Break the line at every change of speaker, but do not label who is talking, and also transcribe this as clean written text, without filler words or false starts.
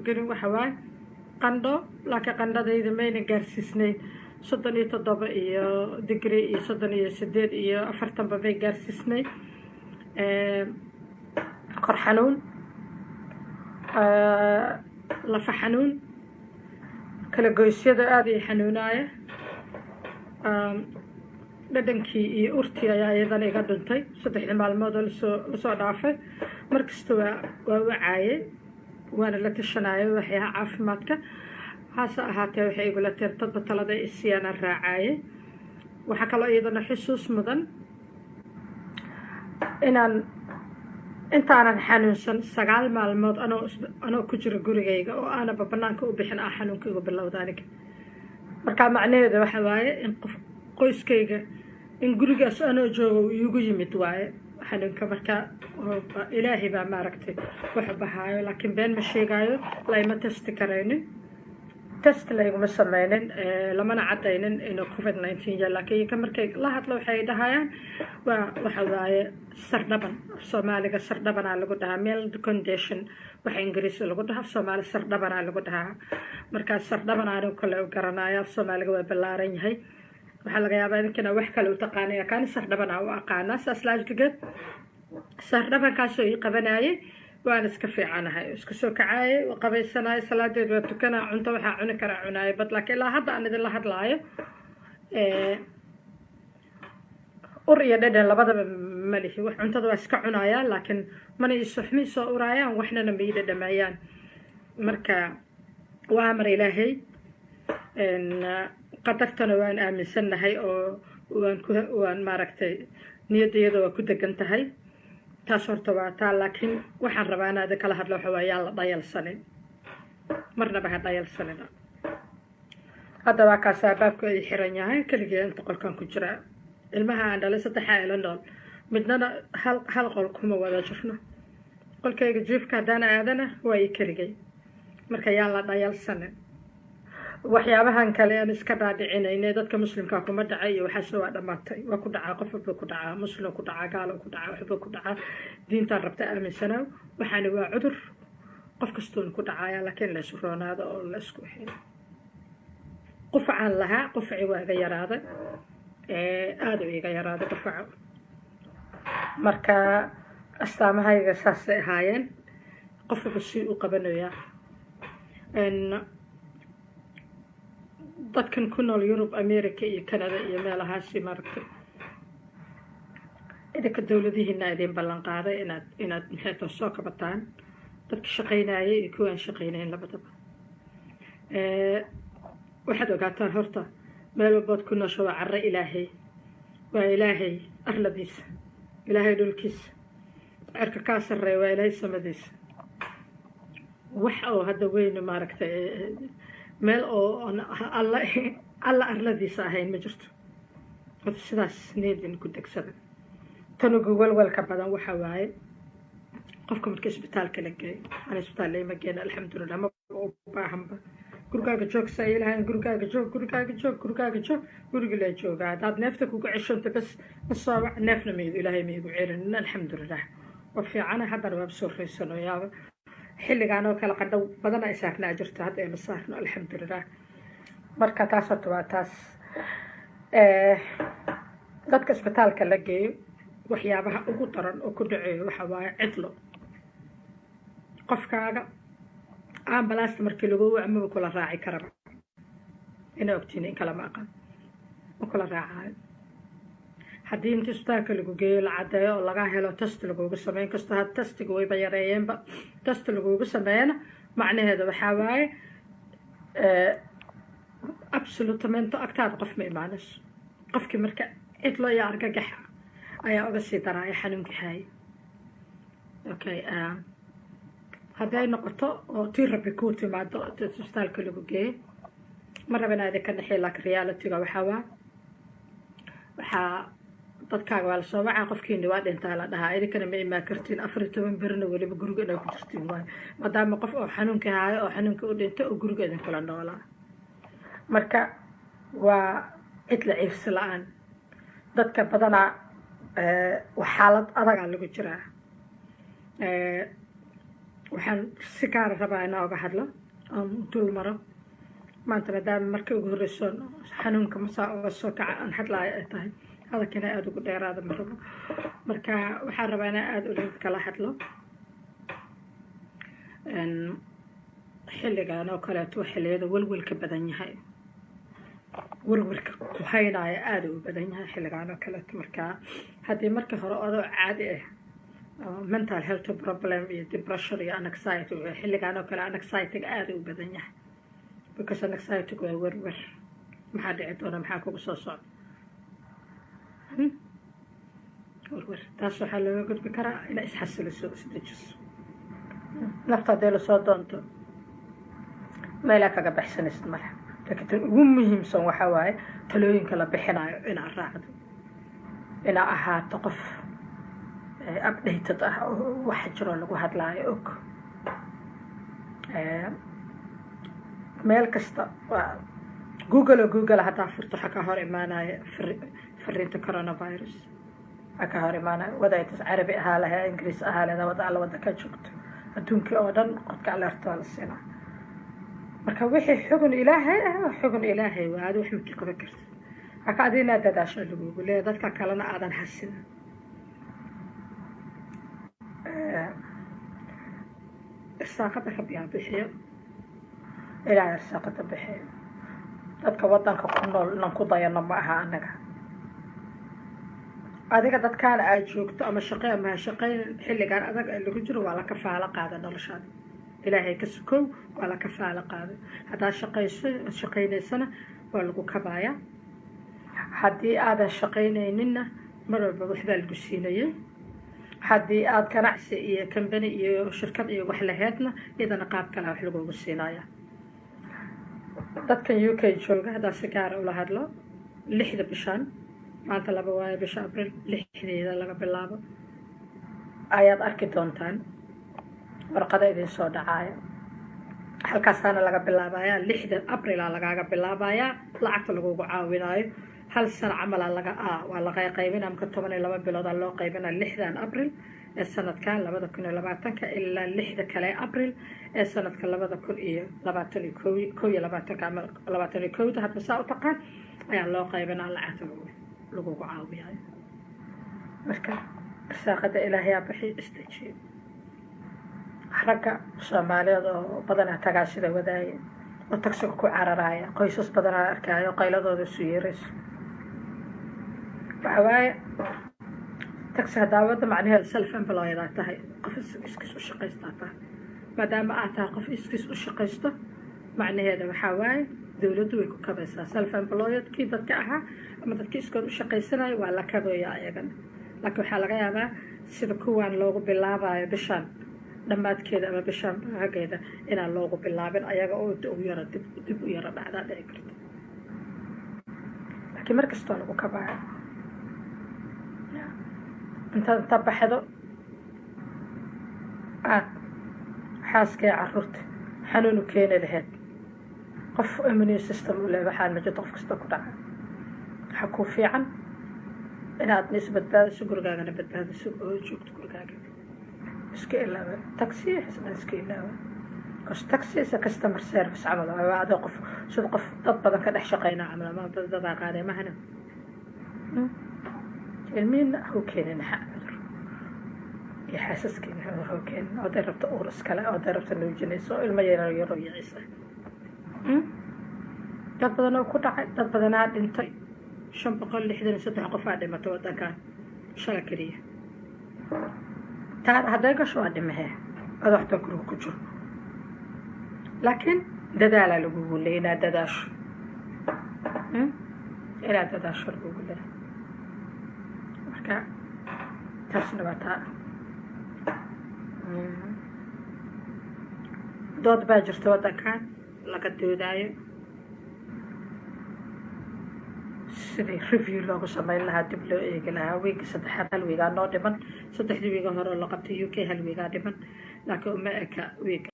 gelin waxa waaye qandho laakiin qandhadayda mayna gaarsiisnayn 37 iyo digri iyo 38 iyo 40 bay gaarsiisnay kor xanuun lafa xanuun kala goysyada aad ay xanuunaaya dhadhankii iyo urtii ayaa iyadana iga dhuntay 3 maalmood oo lasoo dhaafay markasta waa wacaaye وانا لا تشنايو وحيها عافمادك هاسا ahaatee waxay igula tirtadba talada isiyana raacaaye waxa kale iyadana xusuus mudan intaanan xanuunsan 9 maalmood anoo ku jiro gurigayga oo aanaba banaanka u bixin xanuunkaygu bilowda aniga marka macnaheedu waxa waaye in qoyskayga in gurigaas anoo joogo iigu yimid waaye xanuunka marka ilaahay baa maaragtay wax bahaayo laakiin been ma sheegayo layma testi karaynin test layguma sameynin lamana cadaynin inuu covid-19 yahay laakiin markay la hadlo waxay dhahayaan waxa waaye sardhaban Soomaaliga sardhabanaa lagu dhahaa mild condition waxa Ingiriisi lagu dhahaa Soomaali sardhabanaa lagu dhahaa marka sardhabanaa kale u garanaya Soomaaliga waa ballaaran yahay waxa laga yaabaa inkana wax kale u taqaanaya kan sardhabanaa u aqaana saslaajigad sardhabankaas oo qabanayay waan iska fiicanahay iska soo kacay qabaysanaay salaadeed waa tukana cunto waxa cuni kara cunaay bad laakiin ilaa hadda aan idin la hadlaayo ur iyo dhadhan labadaba malihi wax cuntada waa iska cunaya laakiin mana isuxmi soo urayaan waxna ma ii dhamayaan marka waa mar ilaahay qadartana waan aaminsanahay oo waan maaragtay niyadayada waa ku degan tahay taas horta waa taa laakiin waxaan rabaa inaad kala hadlo waxa weeyaan la dhayalsanin marnaba ha dhayalsanina hadda waa kaas baabku ay xiran yahay kaliya inta qolkan ku jira ilmaha aan dhalay 3 ila nool midna hal qol kuma wada jirno qolkayga jiifka hadana aadana way karigay marka yaa la dhayalsanin waxyaabahan kale aan iska dhaadhicinayna dadka muslimka kuma dhacay iyo waxa soo dhamaatay waa ku dhacaa qof walba ku dhacaa muslim ku dhacaa gaal ku dhacaa waxba ku dhacaa diinta rabta aaminsanaw waxaana waa cudur qof kastoo ku dhacaya laakiin la suroonaado oo la isku xiro qufaan laha qufci waaga yaraada aad u iga yaraada qufaca marka astaamahayga saas ay ahaayeen qofka si u qabanaya dadkan ku nool Yurub America iyo Canada iyo meelahaas maaragtay idinka dawladihiina idin ballan qaaday inaad maxay soo kabataan dadka shaqeynaya iyo kuwa aan shaqeynayn labadaba waxaad ogaataan horta meel walba ku noosho waa carra ilaahay waa ilaahay arladiisa ilaahay dhulkiisa cirka ka sarreeya waa ilaahay samadiisa wax oo hadda weyn maaragtay meel oo alla arladiisa ahayn ma jirto sidaas needin ku degsada tanugu walwalka badan waxa waaye qofka marka isbitaalka la geeyo aan isbitaal leeyma geena alxamdulillah ma baahanba gurigaaga joog say ilaahay gurigaaga joog guriga la jooga hadaad neefta kugu ceshonto bas masaawac neefna meedu ilaahay meedu ceelin alxamdulillah wa fiicana hadda waa soo reysano yaaba xilligan oo kala qandhow badan ay saarnaa jirto hadda ay saarno alxamdulillah marka taas waa taas dadka isbitaalka la geeyo waxyaabaha ugu daran oo ku dhaceeyo waxa waaye cidlo qofkaaga ambalaas markii lagu wacmo kula raaci karaba ina ogtiin in kala maqan kula raacayo haddii inta isbitaalka lagu geeyo la cadeeyo oo laga helo test lagu sameeyo kasta had testiga way bayareeyeenba test lagu sameeyana macnaheedu waxa waaye absolutamente agtaad qof ma imaanayso qofkii marka cidlo iyo argagax ayaa uga sii daraya xanuunka hay okay hadday noqoto oo tii rabbi ku timaado isbitaalka lagu geeyo ma rabana idinka dhaxay laakiin reality-ga waxaa dadkaaga waa la soo wacaa qofkiina waa dhintaa la dhahaa idinkana ma imaan kartiin 14 birna waliba guriga inay ku jirtiin waay maadaama qof oo xanuunka haayo oo xanuunka u dhintay oo guriga idin kula noolaa marka waa cidla ciirsi la'aan dadka badanaa xaalad adag lagu jiraa waxaan si gaara rabaa inaan uga hadlo oon dul maro maanta maadaama markii ugu horreyso xanuunka masaa uga soo kaca aan hadlaayo ay tahay hadalkina aada ugu dheeraada ma rabo marka waxaan rabaa inaan aada ula kala hadlo xilligan oo kaleeto xilliyada welwelka badan yahay welwelka ku haynaya aada u badan yahay xilligan oo kaleeto marka haddii markii hore adoo caadi ah mental health problem iyo depression iyo anxiety xilligan oo kale anxiety aada u badan yahay because anxiety waa werwer maxaa dhici doona maxaa kugu soo socda werwer taas waxaa looga gudbi karaa inaa isxasiliso isdejiso nafta haddii lasoo doonto meelaa kaga baxsanaysid male laakiin tan ugu muhiimsan waxaa waaye talooyinka la bixinayo inaad raacdo inaa ahaato qof updated ah oo wax jiro lagu hadlaayo og meel kasta waa google haddaa furto waxaa ka hor imaanaya fariinta coronavirus waxaa ka hor imaanaya wadaytas carabi ahaa lahe ingiriis ahaa leeda wada alla wada ka joogto adduunkii oo dhan qodka alertoo la siinaa marka wixii xugun ilaahay ah xugun ilaahay waa adi wax maki qaban kartid haka adi inaad dadaasho lagugu leeya dadka kalena aadan hasin irsaaqada rabbiyaa bixiyo ilaahay irsaaqada bixiyo dadka wadanka ku nool inan ku dayano ma aha anaga adiga dadkaana aad joogto ama shaqey ama shaqeyn xilligan adag ee lagu jiro waa la kafaalo qaada noloshaada ilaahay ka sukow waa la kafaalo qaada haddaad shaqaynaysana waa lagu kabaaya haddii aadan shaqaynayninna mar walba waxbaa lagu siinayay haddii aad ganacsi iyo kambani iyo shirkad iyo wax laheedna iyadana qaab kale wax lagugu siinaya dadkan UK jooga haddaa si gaara ula hadlo 6 bishaan maanta 2 waayo bisha abriil 6deeda laga bilaabo ayaad arki doontaan warqada idin soo dhacaya halkaasaana laga bilaabayaa 6 abriil lagaaga bilaabayaa lacagta lagugu caawinayo hal sano camal waa laga qaybinaa marka 12 bilood loo qaybinaa 6 abriil ee sanadkan 2020 ilaa 6 kale abriil ee sanadka 2021 hadda saa u taqaan ayaa loo qaybinaa lacagta lagugu caawiyayo marka irsaaqada ilaahayaa bixi istajiib ragga Soomaaliyeed oo badanaa tagaasida wadaaya oo tagsiga ku cararaya qoysas badanaa arkaayo qayladooda isu yeerayso waxa waaye tagsiga daawada macnaheedu self employed aad tahay qof iskiis u shaqaystaa tahay maadaama aad tahay qof iskiis u shaqaysto macnaheeda waxaa waaye dowladdu way ku kabaysaa self employed kii dadka ahaa ama dadkii iskood u shaqaysanayo waa la kabayaa ayagana laakiin waxaa laga yaabaa sida kuwaan loogu bilaabayo bishaan dhammaadkeeda ama bishaan raggeeda inaan loogu bilaabin ayaga oo dib u yara dhacdaa dhici karta laakiin mar kastoo lagu kabaayo inta baxdo aad xaaskee caruurta xanuun u keeni lahayd qof immune system u leh waxaan ma jirto qof kasta ku dhaca waxa ku fiican inaad badbaadiso gurigaagana badbaadiso oo joogto gurigaaga iska ilaawa taxi xisna iska ilaawa because taxi is a customer service camal waa aad qof sida qof dad badan ka dhex shaqeynaa camal ama dad qaadey mahana ilmiina hoo keenin xadur iyo xasaskiina hoo keenin oo darabta uurs kale oo darabta nuujinayso ilma yar yar oo yiciisa dad badan oo ku dhacay dad badanaa dhintay 563 qof aa dhimatay wadankan shala kaliya taar hadday gasho waa dhimahee madaxda guriga ku jiro laakiin dadaalaa lagugu leeyahay inaad dadaasho lagugu leeyahay marka taasna waa taa dood baa jirta wadankan laga doodaayo sidii review loogu samayn lahaa dib loo eegi lahaa wiigi saddexaad hal wiigaa noo dhiman 3 wiiga hore la qabtay UK hal wiigaa dhiman laakiin uma eka wiig